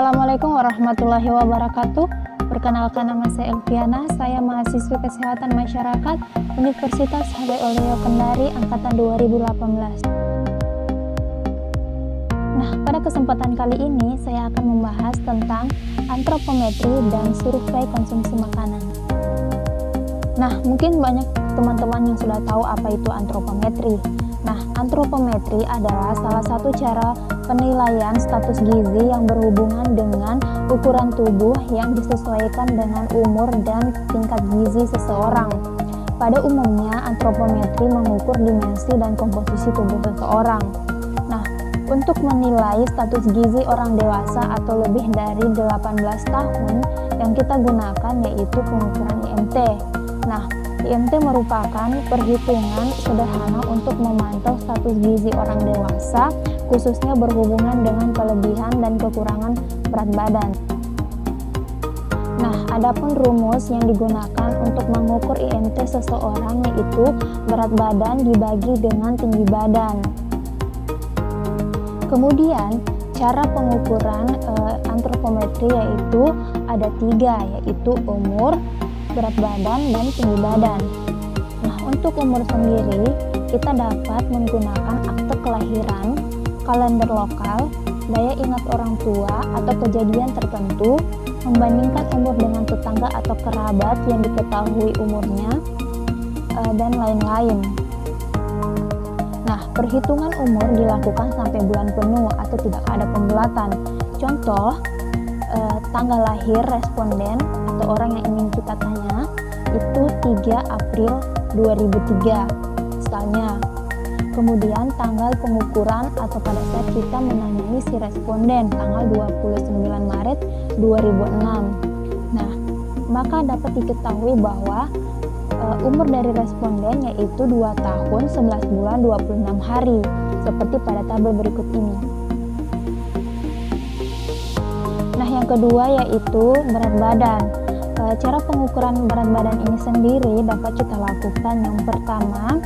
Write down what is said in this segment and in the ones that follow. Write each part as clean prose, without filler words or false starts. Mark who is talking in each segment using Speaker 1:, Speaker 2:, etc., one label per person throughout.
Speaker 1: Assalamualaikum warahmatullahi wabarakatuh. Perkenalkan, nama saya Elviana, saya mahasiswi Kesehatan Masyarakat Universitas Haleuoleo Kendari angkatan 2018. Nah, pada kesempatan kali ini saya akan membahas tentang antropometri dan survei konsumsi makanan. Nah, mungkin banyak teman-teman yang sudah tahu apa itu antropometri. Nah, antropometri adalah salah satu cara penilaian status gizi yang berhubungan dengan ukuran tubuh yang disesuaikan dengan umur dan tingkat gizi seseorang. Pada umumnya, antropometri mengukur dimensi dan komposisi tubuh seseorang. Nah, untuk menilai status gizi orang dewasa atau lebih dari 18 tahun, yang kita gunakan yaitu pengukuran IMT. Nah, IMT merupakan perhitungan sederhana untuk memantau status gizi orang dewasa, khususnya berhubungan dengan kelebihan dan kekurangan berat badan. Nah, adapun rumus yang digunakan untuk mengukur IMT seseorang yaitu berat badan dibagi dengan tinggi badan. Kemudian, cara pengukuran antropometri yaitu ada 3, yaitu umur, berat badan, dan tinggi badan. Nah, untuk umur sendiri, kita dapat menggunakan akte kelahiran, kalender lokal, daya ingat orang tua atau kejadian tertentu, membandingkan umur dengan tetangga atau kerabat yang diketahui umurnya, dan lain-lain. Nah, perhitungan umur dilakukan sampai bulan penuh atau tidak ada pembulatan. Contoh, tanggal lahir responden atau orang yang ingin kita tanya itu 3 April 2003 misalnya. Kemudian tanggal pengukuran atau pada saat kita menanyai si responden tanggal 29 Maret 2006. Nah, maka dapat diketahui bahwa umur dari responden yaitu 2 tahun 11 bulan 26 hari seperti pada tabel berikut ini. Nah, yang kedua yaitu berat badan. Cara pengukuran berat badan ini sendiri dapat kita lakukan. Yang pertama,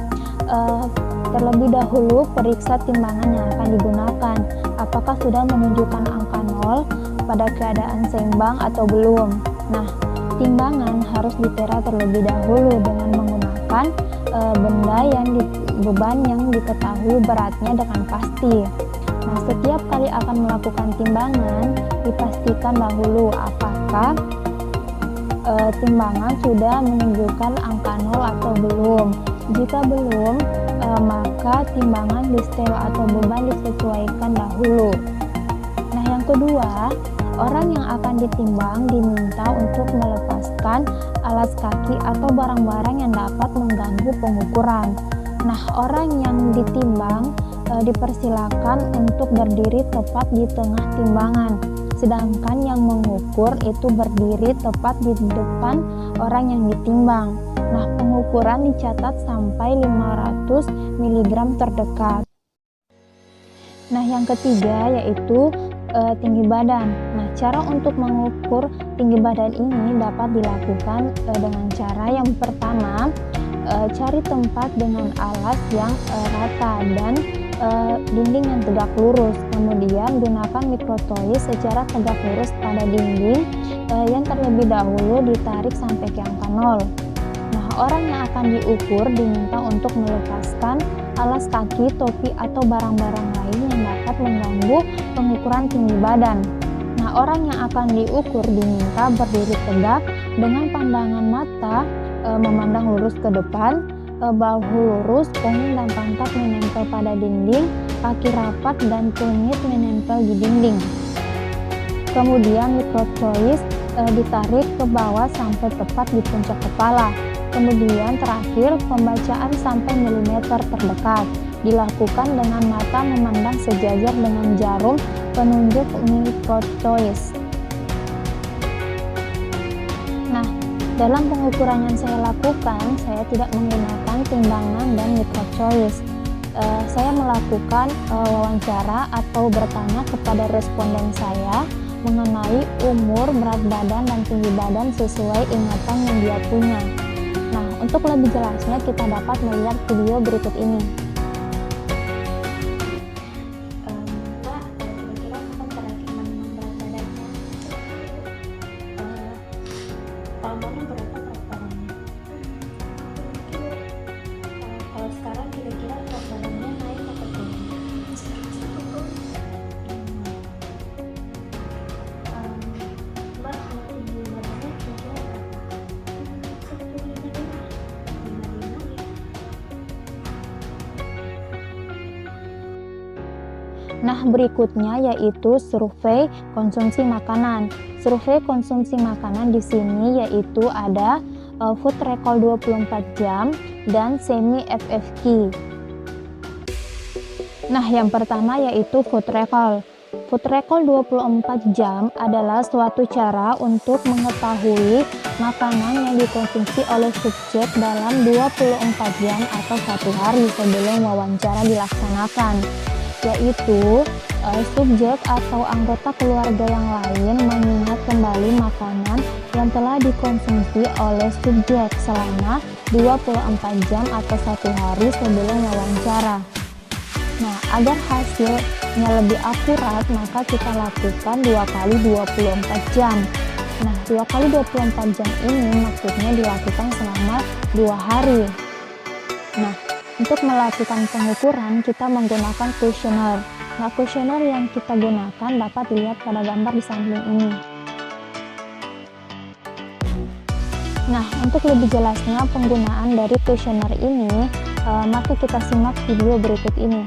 Speaker 1: terlebih dahulu periksa timbangan yang akan digunakan. Apakah sudah menunjukkan angka 0 pada keadaan seimbang atau belum. Nah, timbangan harus ditera terlebih dahulu dengan menggunakan benda yang beban yang diketahui beratnya dengan pasti. Nah, setiap kali akan melakukan timbangan, dipastikan dahulu apakah timbangan sudah menunjukkan angka 0 atau belum. Jika belum, maka timbangan di setel atau beban disesuaikan dahulu. Nah, yang kedua, orang yang akan ditimbang diminta untuk melepaskan alas kaki atau barang-barang yang dapat mengganggu pengukuran. Nah, orang yang ditimbang dipersilakan untuk berdiri tepat di tengah timbangan, sedangkan yang mengukur itu berdiri tepat di depan orang yang ditimbang. Nah, pengukuran dicatat sampai 500 mg terdekat. Nah, yang ketiga yaitu tinggi badan. Nah, cara untuk mengukur tinggi badan ini dapat dilakukan dengan cara yang pertama, cari tempat dengan alas yang rata dan dinding yang tegak lurus. Kemudian gunakan mikrotois secara tegak lurus pada dinding yang terlebih dahulu ditarik sampai ke angka 0. Nah, orang yang akan diukur diminta untuk melepaskan alas kaki, topi, atau barang-barang lain yang dapat mengganggu pengukuran tinggi badan. Nah, orang yang akan diukur diminta berdiri tegak dengan pandangan mata memandang lurus ke depan, bahu lurus, punggung dan pantat menempel pada dinding, kaki rapat dan tumit menempel di dinding. Kemudian mikrotois ditarik ke bawah sampai tepat di puncak kepala. Kemudian terakhir pembacaan sampai milimeter terdekat dilakukan dengan mata memandang sejajar dengan jarum penunjuk mikrotois. Nah, dalam pengukuran yang saya lakukan, saya tidak menggunakan timbangan dan mikrotois. Saya melakukan wawancara atau bertanya kepada responden saya mengenai umur, berat badan, dan tinggi badan sesuai ingatan yang dia punya. Nah, untuk lebih jelasnya kita dapat melihat video berikut ini. Kira-kira kapan terakhir menurun berat badannya? Nah, berikutnya yaitu survei konsumsi makanan. Survei konsumsi makanan di sini yaitu ada Food Recall 24 jam dan Semi FFQ. Nah, yang pertama yaitu Food Recall. Food Recall 24 jam adalah suatu cara untuk mengetahui makanan yang dikonsumsi oleh subjek dalam 24 jam atau 1 hari sebelum wawancara dilaksanakan, yaitu subjek atau anggota keluarga yang lain mengingat kembali makanan yang telah dikonsumsi oleh subjek selama 24 jam atau 1 hari sebelum wawancara. Nah, agar hasilnya lebih akurat, maka kita lakukan 2 kali 24 jam. Nah, 2 kali 24 jam ini maksudnya dilakukan selama 2 hari. Nah, untuk melakukan pengukuran, kita menggunakan kuesioner. Nah, kuesioner yang kita gunakan dapat dilihat pada gambar di samping ini. Nah, untuk lebih jelasnya penggunaan dari kuesioner ini, maka kita simak video berikut ini.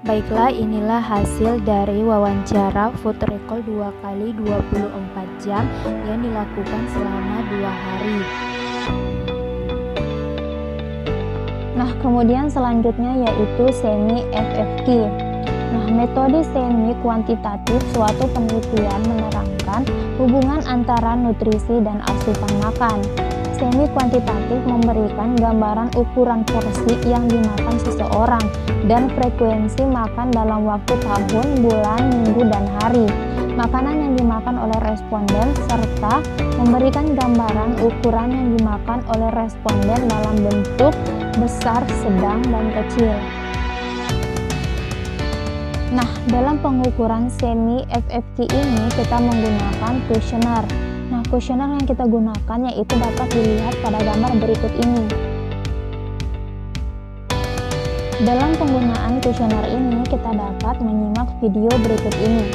Speaker 1: Baiklah, inilah hasil dari wawancara Food Recall 2 kali 24 jam yang dilakukan selama 2 hari. Nah, kemudian selanjutnya yaitu Semi FFQ. Nah, metode semi kuantitatif suatu penelitian menerangkan hubungan antara nutrisi dan asupan makan. Semi kuantitatif memberikan gambaran ukuran porsi yang dimakan seseorang dan frekuensi makan dalam waktu tahun, bulan, minggu, dan hari. Makanan yang dimakan oleh responden serta memberikan gambaran ukuran yang dimakan oleh responden dalam bentuk besar, sedang, dan kecil. Nah, dalam pengukuran semi FFQ ini kita menggunakan kuesioner. Nah, kuesioner yang kita gunakan yaitu dapat dilihat pada gambar berikut ini. Dalam penggunaan kuesioner ini, kita dapat menyimak video berikut ini.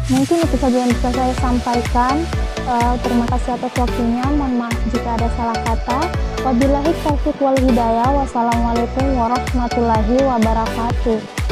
Speaker 1: Mungkin itu saja yang bisa saya sampaikan. Terima kasih atas waktunya. Mohon maaf jika ada salah kata. Wabillahi taufiq wal hidayah. Wassalamualaikum warahmatullahi wabarakatuh.